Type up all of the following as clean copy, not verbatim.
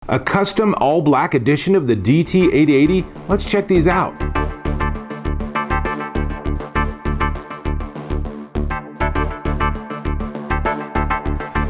A custom all black edition of the DT880? Let's check these out.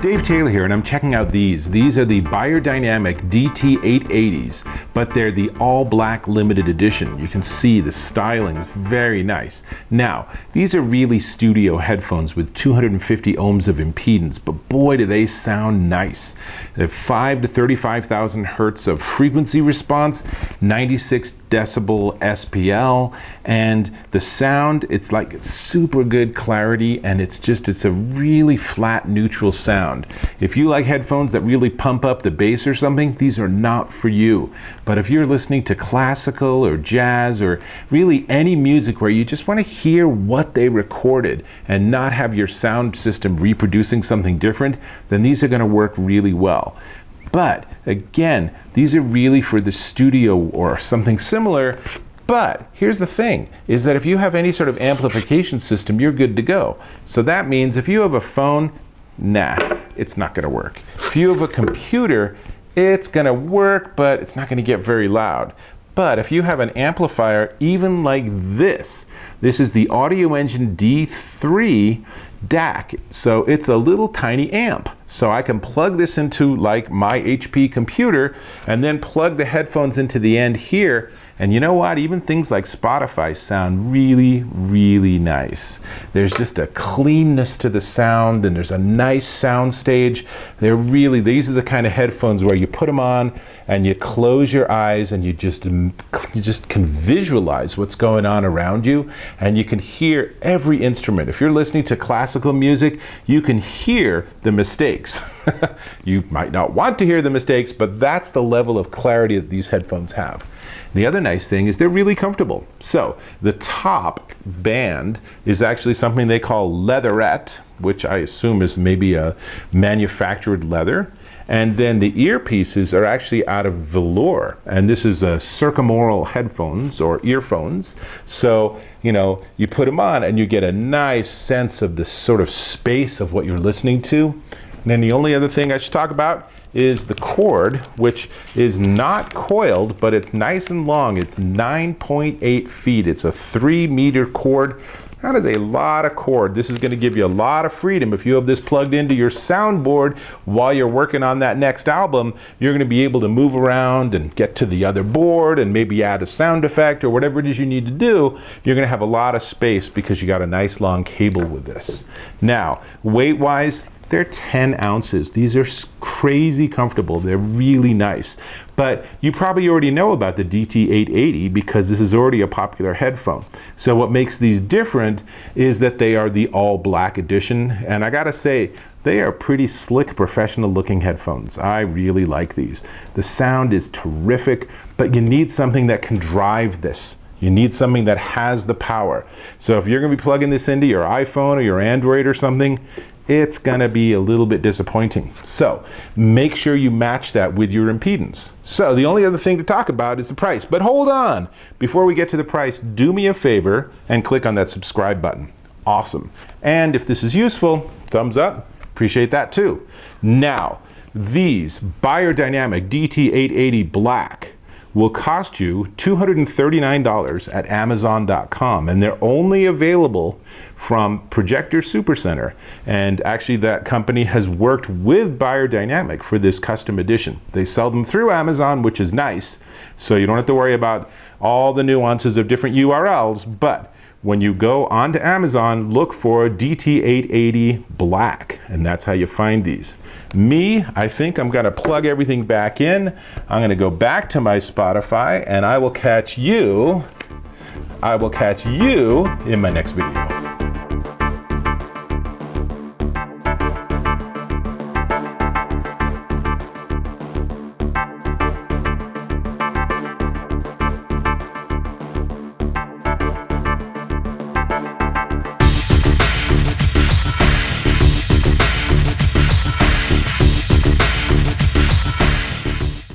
Dave Taylor here, and I'm checking out these. These are the Beyerdynamic DT880s, but they're the all black limited edition. You can see the styling is very nice. Now, these are really studio headphones with 250 ohms of impedance, but boy do they sound nice. They have 5 to 35,000 hertz of frequency response, 96 decibel SPL, and the sound, it's like super good clarity, and it's a really flat neutral sound. If you like headphones that really pump up the bass or something, these are not for you. But if you're listening to classical or jazz or really any music where you just want to hear what they recorded and not have your sound system reproducing something different, then these are going to work really well. But again, these are really for the studio or something similar. But here's the thing, is that if you have any sort of amplification system, you're good to go. So that means if you have a phone, nah, it's not going to work. If you have a computer, it's going to work, but it's not going to get very loud. But if you have an amplifier, even like this is the Audio Engine D3 DAC. So it's a little tiny amp. So I can plug this into like my HP computer and then plug the headphones into the end here. And you know what? Even things like Spotify sound really, really nice. There's just a cleanness to the sound, and there's a nice sound stage. These are the kind of headphones where you put them on and you close your eyes and you just can visualize what's going on around you, and you can hear every instrument. If you're listening to classical music, you can hear the mistakes. You might not want to hear the mistakes, but that's the level of clarity that these headphones have. The other nice thing is they're really comfortable. So the top band is actually something they call leatherette, which I assume is maybe a manufactured leather. And then the earpieces are actually out of velour. And this is a circumaural headphones or earphones. So, you put them on and you get a nice sense of the sort of space of what you're listening to. And then the only other thing I should talk about is the cord, which is not coiled, but it's nice and long. It's 9.8 feet. It's a 3-meter cord. That is a lot of cord. This is going to give you a lot of freedom. If you have this plugged into your soundboard while you're working on that next album, you're going to be able to move around and get to the other board and maybe add a sound effect or whatever it is you need to do. You're going to have a lot of space because you got a nice long cable with this. Now, weight-wise, they're 10 ounces. These are crazy comfortable. They're really nice. But you probably already know about the DT880 because this is already a popular headphone. So what makes these different is that they are the all black edition. And I gotta say, they are pretty slick, professional looking headphones. I really like these. The sound is terrific, but you need something that can drive this. You need something that has the power. So if you're gonna be plugging this into your iPhone or your Android or something, it's gonna be a little bit disappointing. So make sure you match that with your impedance. So the only other thing to talk about is the price. But hold on, before we get to the price, do me a favor and click on that subscribe button. Awesome. And if this is useful, thumbs up, appreciate that too. Now, these Beyerdynamic DT880 Black will cost you $239 at Amazon.com, and they're only available from Projector Supercenter. And actually that company has worked with Beyerdynamic for this custom edition. They sell them through Amazon, which is nice, so you don't have to worry about all the nuances of different URLs, but when you go onto Amazon, look for DT880 Black, and that's how you find these. I think I'm gonna plug everything back in. I'm gonna go back to my Spotify, and I will catch you in my next video.